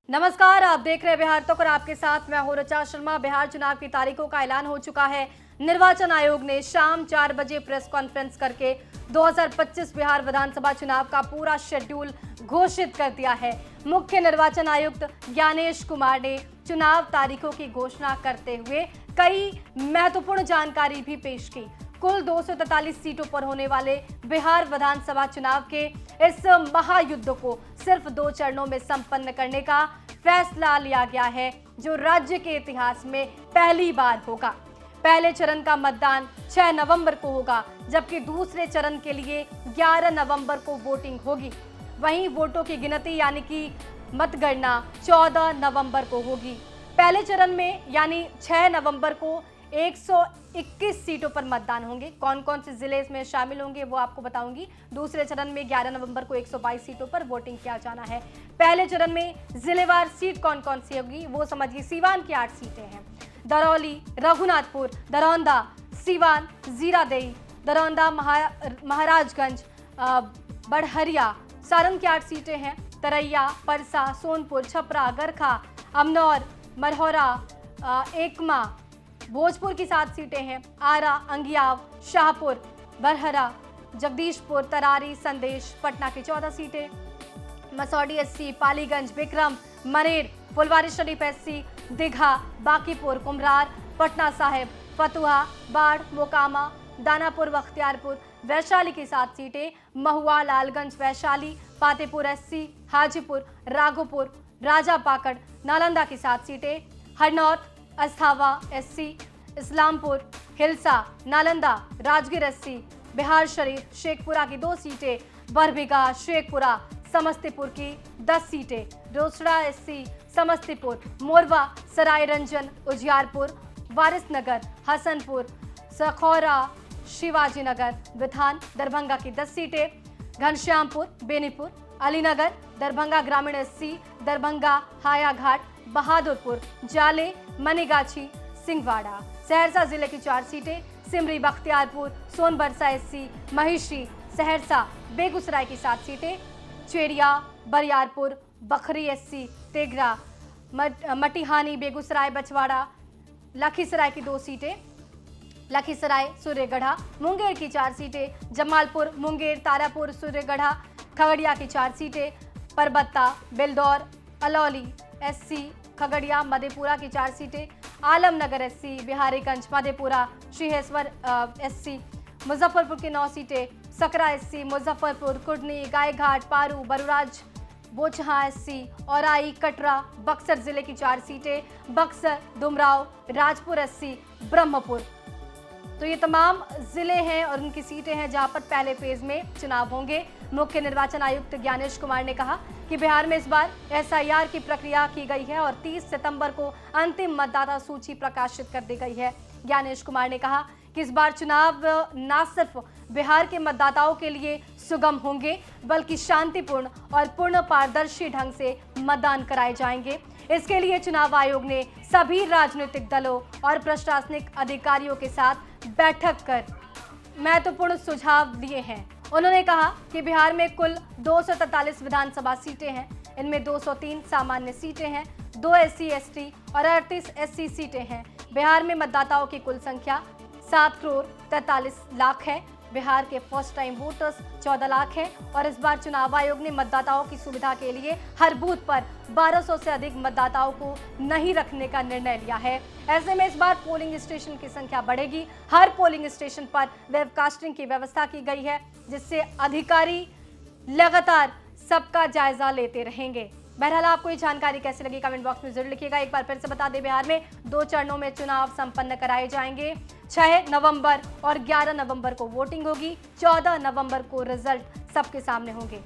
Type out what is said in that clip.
नमस्कार, आप देख रहे हैं बिहार तक और आपके साथ मैं हूं ऋचा शर्मा। बिहार चुनाव की तारीखों का ऐलान हो चुका है। निर्वाचन आयोग ने शाम 4 बजे प्रेस कॉन्फ्रेंस करके 2025 बिहार विधानसभा चुनाव का पूरा शेड्यूल घोषित कर दिया है। मुख्य निर्वाचन आयुक्त ज्ञानेश कुमार ने चुनाव तारीखों की घोषणा करते हुए कई महत्वपूर्ण जानकारी भी पेश की। कुल 243 सीटों पर होने वाले बिहार विधानसभा चुनाव के इस महायुद्ध को सिर्फ 2 चरणों में संपन्न करने का फैसला लिया गया है, जो राज्य के इतिहास में पहली बार होगा। पहले चरण का मतदान 6 नवंबर को होगा, जबकि दूसरे चरण के लिए 11 नवंबर को वोटिंग होगी। वहीं वोटों की गिनती यानी कि मतगणना 14 नवंबर को होगी। पहले चरण में यानी 6 नवंबर को 121 सीटों पर मतदान होंगे। कौन कौन से जिले इसमें शामिल होंगे वो आपको बताऊंगी। दूसरे चरण में 11 नवंबर को 122 सीटों पर वोटिंग किया जाना है। पहले चरण में जिलेवार सीट कौन कौन सी होगी वो समझिए। सीवान की 8 सीटें हैं। दरौली, रघुनाथपुर, दरौंदा, सीवान, जीरादेई, दरौंदा, महाराजगंज, बड़हरिया, सारण की 8 सीटें हैं। तरैया, परसा, सोनपुर, छपरा, गरखा, अमनौर, मरहौरा, एकमा, भोजपुर की 7 सीटें हैं। आरा, अंगियाव, शाहपुर, बरहरा, जगदीशपुर, तरारी, संदेश, पटना की 14 सीटें। मसौडी एससी, पालीगंज, विक्रम, मनेर, फुलवारीशरीफ एससी, दीघा, बांकीपुर, कुम्हरार, पटना साहिब, फतुहा, बाढ़, मोकामा, दानापुर, बख्तियारपुर, वैशाली की 7 सीटें। महुआ, लालगंज, वैशाली, पातेपुर एससी, हाजीपुर, राघोपुर, राजापाकड़, नालंदा की 7 सीटें। हरनौत, अस्थावा एससी, इस्लामपुर, हिलसा, नालंदा, राजगीर एससी, बिहार शरीफ, शेखपुरा की 2 सीटें। बरबीघा, शेखपुरा, समस्तीपुर की 10 सीटें। रोसड़ा एससी, समस्तीपुर, मोरवा, सरायरंजन, उजियारपुर, वारिसनगर, हसनपुर, सखौरा, शिवाजीनगर, विधान, दरभंगा की 10 सीटें। घनश्यामपुर, बेनीपुर, अलीनगर, दरभंगा ग्रामीण एससी, दरभंगा, हायाघाट, बहादुरपुर, जाले, मनीगाछी, सिंहवाड़ा। सहरसा जिले की 4 सीटें। सिमरी, बख्तियारपुर, सोनबरसा एससी, महिषी, सहरसा, बेगूसराय की 7 सीटें। चेरिया, बरियारपुर, बखरी एससी, तेघरा, मटिहानी, बेगूसराय, बछवाड़ा, लखीसराय की 2 सीटें। लखीसराय, सूर्यगढ़ा, मुंगेर की 4 सीटें। जमालपुर, मुंगेर, तारापुर, सूर्यगढ़ा, खगड़िया की 4 सीटें। परबत्ता, बेलदौर, अलौली एससी, खगड़िया, मधेपुरा की 4 सीटें। आलमनगर एससी, बिहारीगंज, मधेपुरा, श्रीहेश्वर एससी, मुजफ्फरपुर की 9 सीटें। सकरा एससी, मुजफ्फरपुर, कुर्नी, गायघाट, पारू, बरुराज, बोचहा एससी, औराई, कटरा, बक्सर जिले की 4 सीटें। बक्सर, डुमराव, राजपुर एससी, ब्रह्मपुर। तो ये तमाम जिले हैं और उनकी सीटें हैं जहां पर पहले फेज में चुनाव होंगे। मुख्य निर्वाचन आयुक्त ज्ञानेश कुमार ने कहा कि बिहार में इस बार एसआईआर की प्रक्रिया की गई है और 30 सितंबर को अंतिम मतदाता सूची प्रकाशित कर दी गई है। ज्ञानेश कुमार ने कहा कि इस बार चुनाव न सिर्फ बिहार के मतदाताओं के लिए सुगम होंगे, बल्कि शांतिपूर्ण और पूर्ण पारदर्शी ढंग से मतदान कराए जाएंगे। इसके लिए चुनाव आयोग ने सभी राजनीतिक दलों और प्रशासनिक अधिकारियों के साथ बैठक कर महत्वपूर्ण सुझाव दिए हैं। उन्होंने कहा कि बिहार में कुल 243 विधानसभा सीटें हैं। इनमें 203 सामान्य सीटें हैं, 2 एससी एसटी और 38 एससी सीटें हैं। बिहार में मतदाताओं की कुल संख्या 7 करोड़ 43 लाख है। बिहार के फर्स्ट टाइम वोटर्स 14 लाख हैं और इस बार चुनाव आयोग ने मतदाताओं की सुविधा के लिए हर बूथ पर 1200 से अधिक मतदाताओं को नहीं रखने का निर्णय लिया है। ऐसे में इस बार पोलिंग स्टेशन की संख्या बढ़ेगी। हर पोलिंग स्टेशन पर वेबकास्टिंग की व्यवस्था की गई है, जिससे अधिकारी लगातार सबका जायजा लेते रहेंगे। बहरहाल आपको ये जानकारी कैसी लगी कमेंट बॉक्स में जरूर लिखिएगा। एक बार फिर से बता दें, बिहार में 2 चरणों में चुनाव संपन्न कराए जाएंगे। 6 नवंबर और 11 नवंबर को वोटिंग होगी। 14 नवंबर को रिजल्ट सबके सामने होंगे।